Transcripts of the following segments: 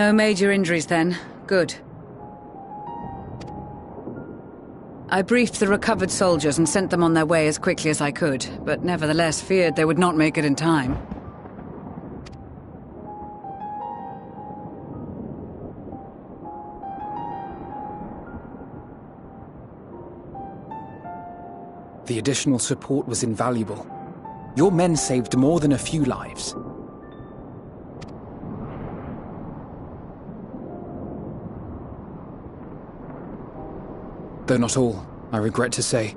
No major injuries then. Good. I briefed the recovered soldiers and sent them on their way as quickly as I could, but nevertheless feared they would not make it in time. The additional support was invaluable. Your men saved more than a few lives. Though not all, I regret to say.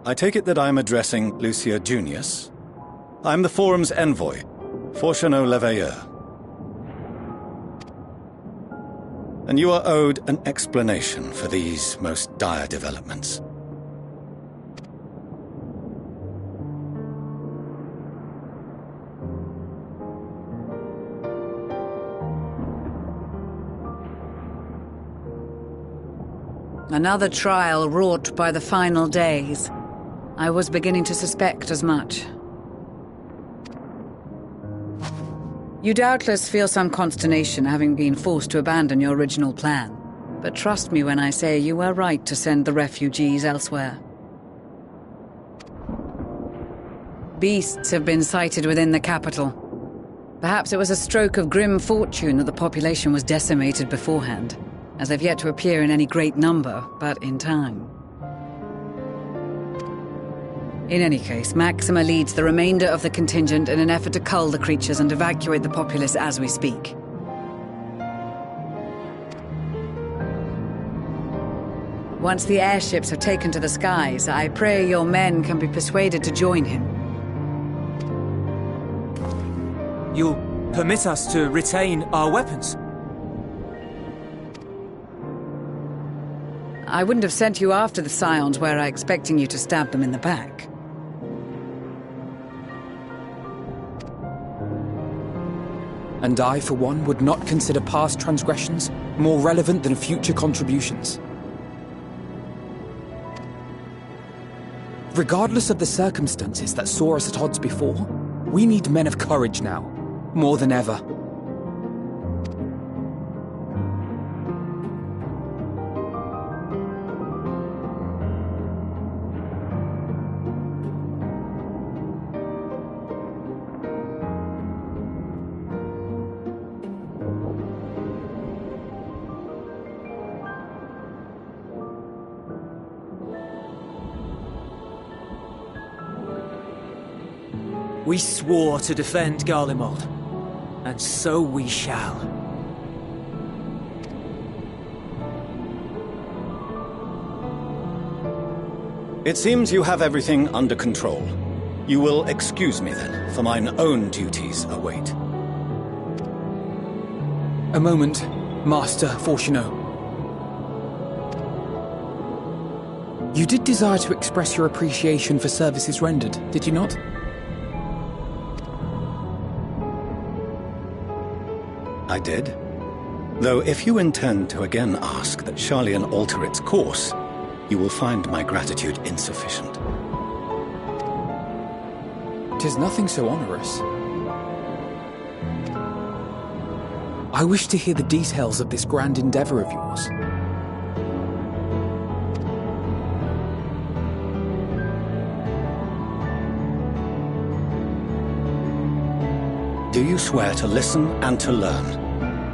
I take it that I'm addressing Lucia Junius. I'm the Forum's envoy, Fortuneau Leveilleur. And you are owed an explanation for these most dire developments. Another trial wrought by the final days. I was beginning to suspect as much. You doubtless feel some consternation having been forced to abandon your original plan. But trust me when I say you were right to send the refugees elsewhere. Beasts have been sighted within the capital. Perhaps it was a stroke of grim fortune that the population was decimated beforehand, as they've yet to appear in any great number, but in time. In any case, Maxima leads the remainder of the contingent in an effort to cull the creatures and evacuate the populace as we speak. Once the airships have taken to the skies, I pray your men can be persuaded to join him. You'll permit us to retain our weapons? I wouldn't have sent you after the Scions were I expecting you to stab them in the back. And I, for one, would not consider past transgressions more relevant than future contributions. Regardless of the circumstances that saw us at odds before, we need men of courage now, more than ever. We swore to defend Garlemald, and so we shall. It seems you have everything under control. You will excuse me then, for mine own duties await. A moment, Master Fortuneau. You did desire to express your appreciation for services rendered, did you not? I did. Though if you intend to again ask that Charlian alter its course, you will find my gratitude insufficient. 'Tis nothing so onerous. I wish to hear the details of this grand endeavor of yours. Do you swear to listen and to learn,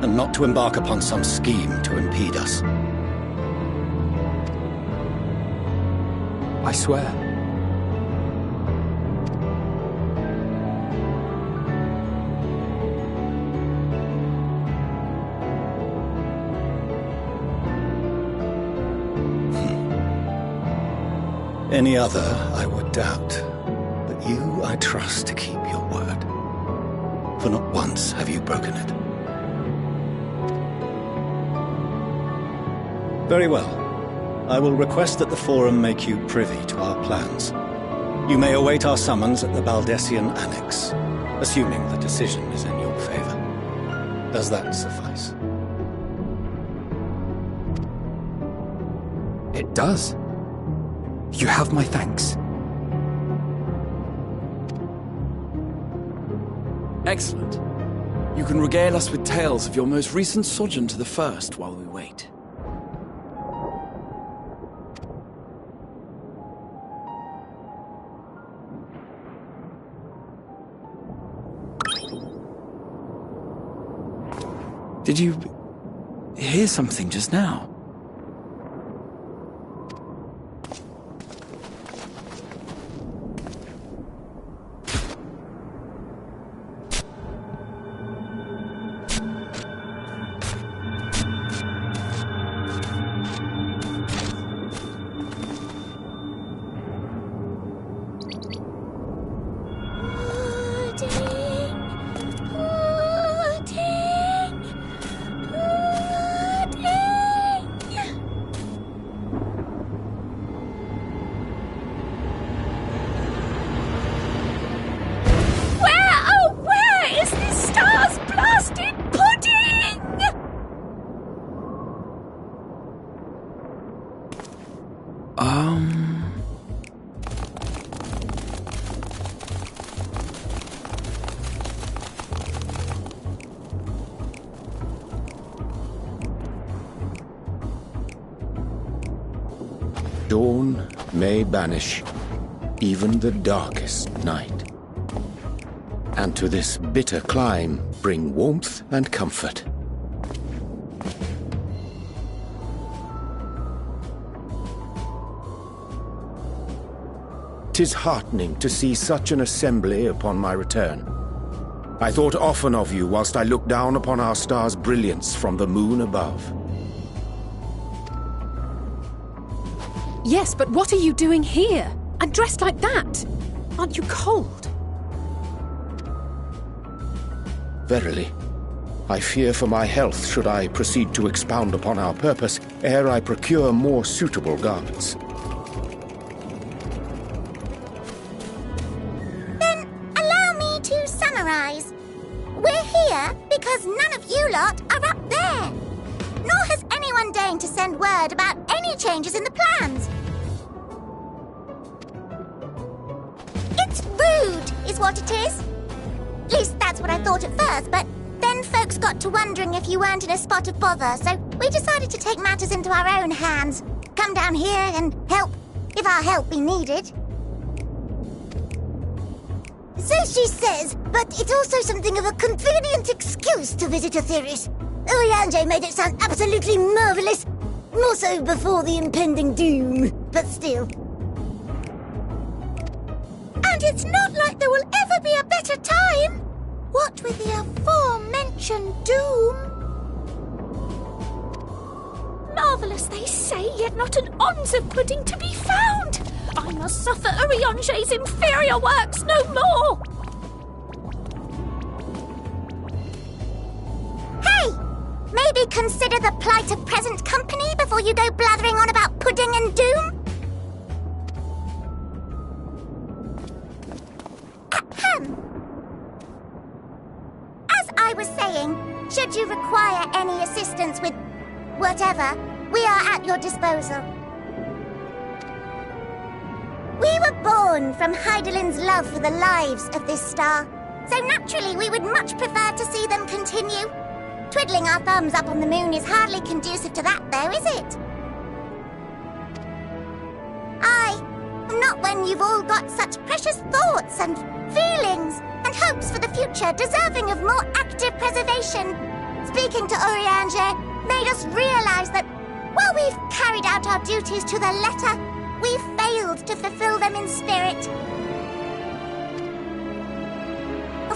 and not to embark upon some scheme to impede us? I swear. Any other I would doubt, but you I trust to keep your word. For not once have you broken it. Very well. I will request that the Forum make you privy to our plans. You may await our summons at the Baldessian Annex, assuming the decision is in your favor. Does that suffice? It does. You have my thanks. Excellent. You can regale us with tales of your most recent sojourn to the First while we wait. Did you hear something just now? Dawn may banish even the darkest night, and to this bitter clime bring warmth and comfort. 'Tis heartening to see such an assembly upon my return. I thought often of you whilst I looked down upon our star's brilliance from the moon above. Yes, but what are you doing here? And dressed like that? Aren't you cold? Verily, I fear for my health should I proceed to expound upon our purpose ere I procure more suitable garments. Then allow me to summarize. We're here because none of you lot are up there. Nor has anyone deigned to send word about any changes in the plans. It's rude, is what it is. At least that's what I thought at first, but then folks got to wondering if you weren't in a spot of bother, so we decided to take matters into our own hands. Come down here and help, if our help be needed. So she says, but it's also something of a convenient excuse to visit Etheris. Oriange made it sound absolutely marvelous. More so before the impending doom, but still. And it's not like there will ever be a better time. What with the aforementioned doom? Marvellous, they say, yet not an ounce of pudding to be found. I must suffer Oriange's inferior works no more. Hey! Maybe consider the plight of present company before you go blathering on about pudding and doom? Ahem. As I was saying, should you require any assistance with whatever, we are at your disposal. We were born from Heidelin's love for the lives of this star, so naturally we would much prefer to see them continue. Twiddling our thumbs up on the moon is hardly conducive to that, though, is it? Aye, not when you've all got such precious thoughts and feelings and hopes for the future deserving of more active preservation. Speaking to Oriange made us realize that while we've carried out our duties to the letter, we've failed to fulfill them in spirit.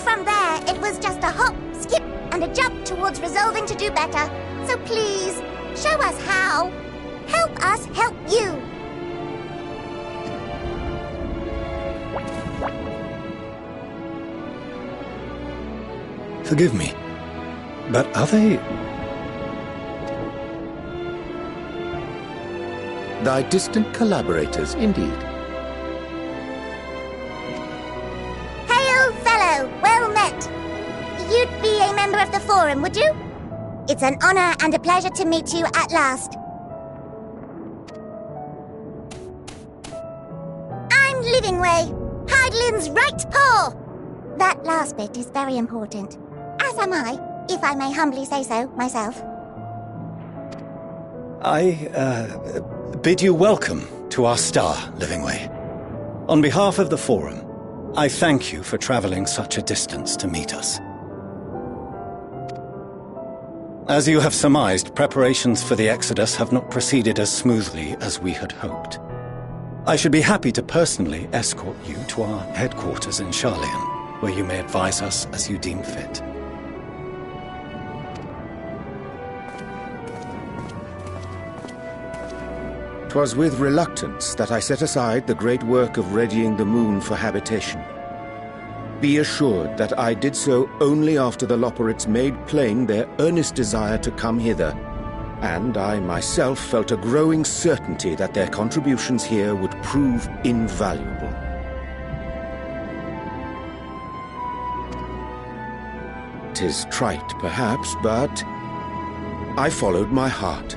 From there, it was just a hop, skip, and a jump towards resolving to do better. So please, show us how. Help us help you. Forgive me, but are they... Thy distant collaborators, indeed. Hail, fellow, well met. You'd be a member of the Forum, would you? It's an honor and a pleasure to meet you at last. I'm Livingway, Heidelin's right paw. That last bit is very important. As am I, if I may humbly say so myself. I bid you welcome to our star, Livingway. On behalf of the Forum, I thank you for traveling such a distance to meet us. As you have surmised, preparations for the Exodus have not proceeded as smoothly as we had hoped. I should be happy to personally escort you to our headquarters in Sharlayan, where you may advise us as you deem fit. 'Twas with reluctance that I set aside the great work of readying the moon for habitation. Be assured that I did so only after the Loperites made plain their earnest desire to come hither, and I myself felt a growing certainty that their contributions here would prove invaluable. "'Tis trite, perhaps, but I followed my heart.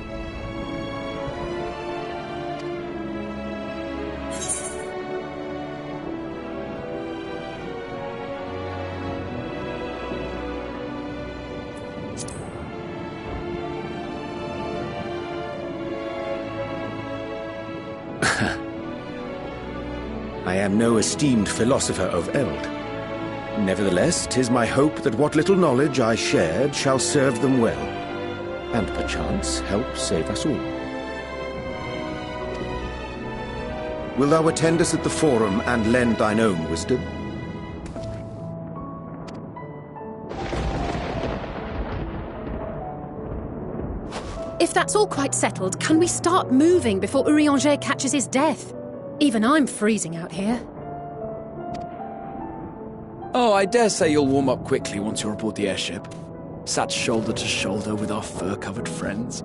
I am no esteemed philosopher of Eld. Nevertheless, 'tis my hope that what little knowledge I shared shall serve them well, and perchance help save us all. Wilt thou attend us at the Forum and lend thine own wisdom? If that's all quite settled, can we start moving before Urianger catches his death? Even I'm freezing out here. Oh, I dare say you'll warm up quickly once you're aboard the airship. Sat shoulder to shoulder with our fur-covered friends.